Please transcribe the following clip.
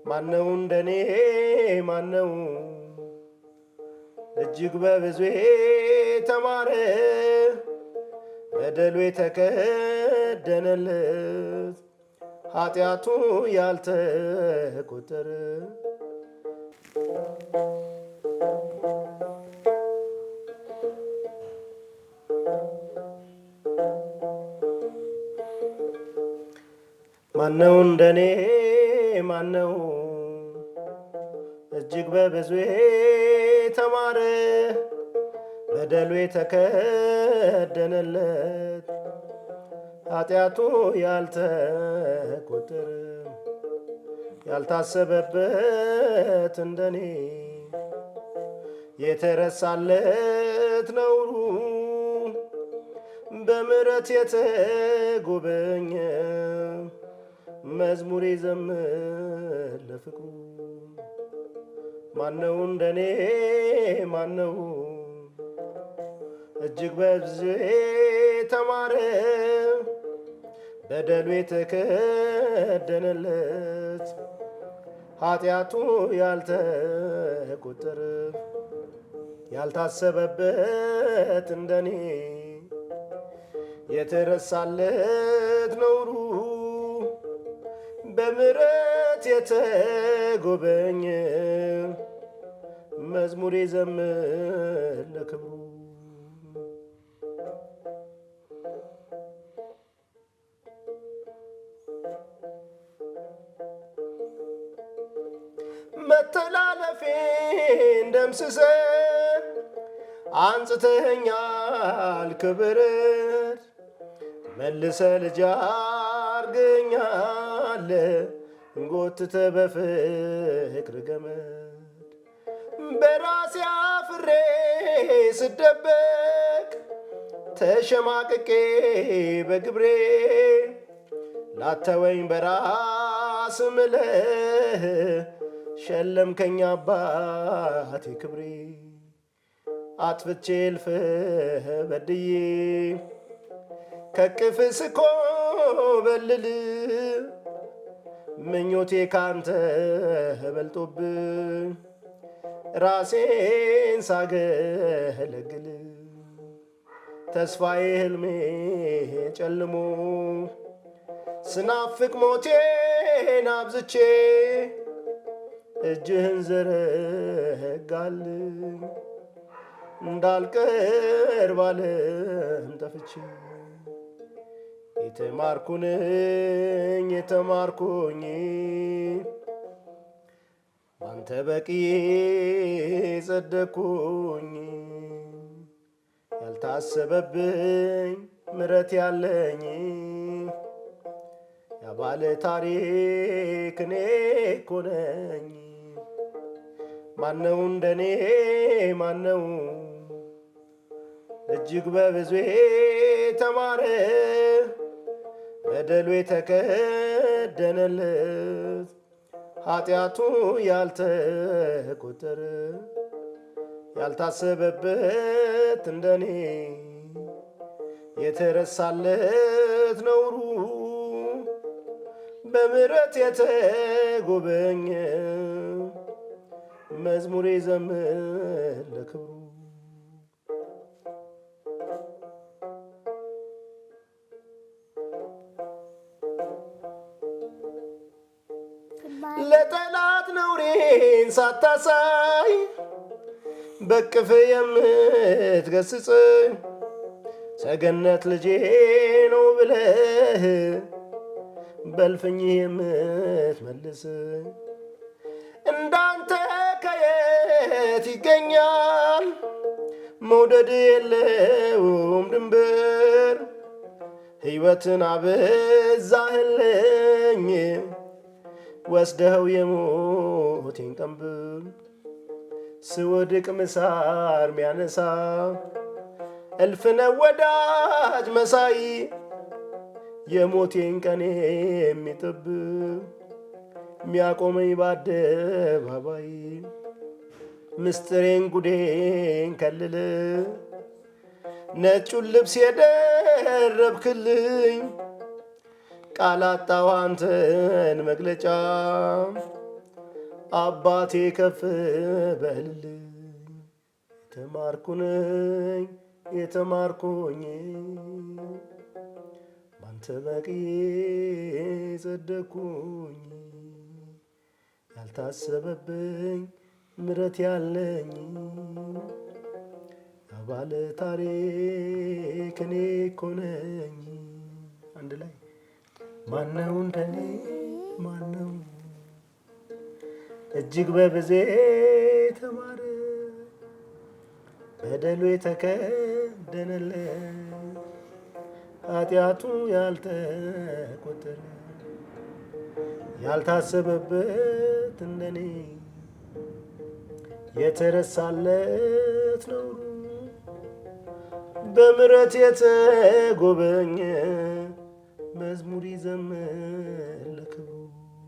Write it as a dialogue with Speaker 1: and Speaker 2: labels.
Speaker 1: ማነው እንደኔ ማነው እጅግ በብዙ ተማረ በደሉ የተከደነለት ኃጢአቱ ያልተቆጠረ ማነው እንደኔ ማነው እጅግ በብዙ ተማረ በደሉ የተከደነለት ኃጢአቱ ያልተቆጠረ ያልታሰበበት እንደኔ የተረሳለት ነውሩ በምሕረት የተጎበኘ መዝሙር ይዘምር ለፍቅሩ ማነው እንደኔ ማነው እጅግ በብዙ ተማረ በደሉ የተከደነለት ኃጢአቱ ያልተቆጠረ ያልታሰበበት እንደኔ የተረሳለት ነውሩ በምሕረት የተጎበኘ መዝሙር ይዘምር ለክብሩ መተላለፌን ደምስሰህ አንጽተኸኛል ክብርት መልሰህ ልጅ አርገኛል ጎትተህ በፍቅር ገመድ በራሴ አፍሬ ስደበቅ ተሸማቅቄ በግብሬ ላተወኝ በራስ ምለህ ሸለምከኝ አባቴ ክብሬ አጥፍቼ እልፍህ በድዬ ከቅፍ ስኮበልል ምኞቴ ካንተ በልጦብኝ ራሴን ሳገለግል ተስፋዬ ህልሜ ጨልሞ ስናፍቅ ሞቴን አብዝቼ እጅህን ዘረጋልኝ እንዳልቀር ባለም ጠፍቼ የተማርኩኝ ባንተ በቅዬ ጸደቅኩኝ ያልታሰበብኝ ምሕረት ያለኝ ያባለ ታሪክ እኔ እኮ ነኝ ማነው እንደኔ ማነው እጅግ በብዙ ተማረ በደሉ የተከደነለት ኃጢአቱ ያልተቆጠረ ያልታሰበበት እንደኔ የተረሳለት ነውሩ በምሕረት የተጎበኘ መዝሙር ይዘምር ለክብሩ ለጠላት ነውሬን ሳታሳይ በቅፍ የምትገስጽኝ ሰገነት ልጄ ነው ብለህ በልፍኝ የምትመልስ እንዳንተ ከየት ይገኛል መውደድ የለውም ድንበር ሕይወትን አበዛህልኝ ወስደኸው የሞቴን ቀንበር ስወድቅ ምሳር ሚያነሳ እልፍነ ወዳጅ መሳይ የሞቴን ቀኔ የሚጠብቅ ሚያቆመኝ በአደባባይ ምስጢሬን ጉዴን ከልል ነጩን ልብስ የደረብክልኝ ቃል አጣሁ አንተን መግለጫ አባቴ ከፍ በልልኝ የተማርኩነኝ የተማርኩኝ ባንተ በቂ ጸደቅኩኝ ያልታሰበብኝ ምረት ያለኝ ባለ ታሪክ እኔ እኮ ነኝ። አንድ ላይ ማነው እንደኔ ማነው እጅግ በብዙ ተማረ በደሉ የተከደነለት ኃጢአቱ ያልተቆጠረ ያልታሰበበት እንደኔ የተረሳለት ነው በምሕረት የተጎበኘ መዝሙር ይዘምር